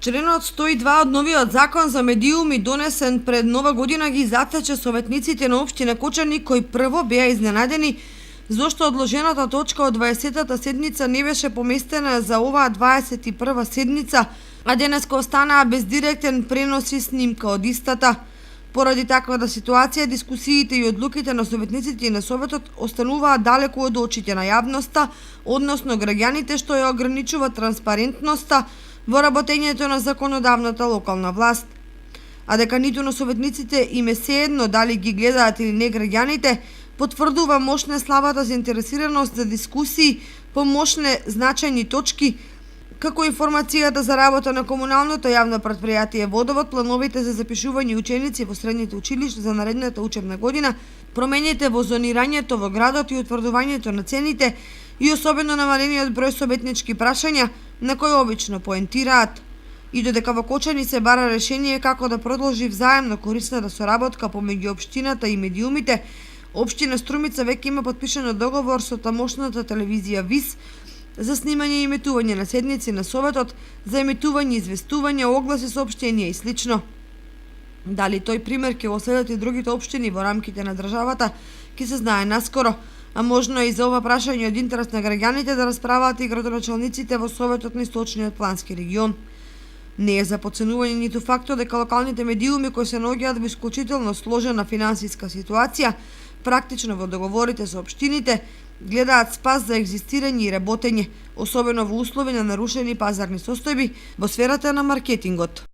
Членот 102 од новиот закон за медиуми донесен пред нова година ги затече советниците на општина Кочани кои прво беа изненадени зошто одложената точка од 20-та седница не беше поместена за оваа 21 седница, а денеска останаа без директен пренос и снимка од истата. Поради таквата ситуација, дискусиите и одлуките на советниците и на Советот остануваат далеку од очите на јавноста, односно граѓаните, што ја ограничува транспарентноста во работењето на законодавната локална власт. А дека ниту на советниците им е сеедно дали ги гледаат или не граѓаните, потврдува мощна слабата заинтересираност за дискусии по мощне значајни точки, како информацијата за работа на комуналното јавно претпријатие Водовод, плановите за запишување ученици во средните училишта за наредната учебна година, промените во зонирањето во градот и утврдувањето на цените и особено намалениот број советнички прашања на кои обично поентираат. И додека во Кочани се бара решение како да продолжи взаемно корисната соработка помеѓу општината и медиумите, општина Струмица веќе има потпишано договор со тамошната телевизија ВИС за снимање и емитување на седници на Советот, за емитување, известување, огласи, соопштенија и слично. Дали тој пример ќе го следат и другите општини во рамките на државата, ќе се знае наскоро, а можно и за ова прашање од интерес на граѓаните да расправаат и градоначалниците во Советот на Источниот плански регион. Не е за подценување ниту фактот дека локалните медиуми кои се наоѓаат во исклучително сложена финансиска ситуација, практично во договорите со општините, гледаат спас за екзистирање и работење, особено во услови на нарушени пазарни состојби во сферата на маркетингот.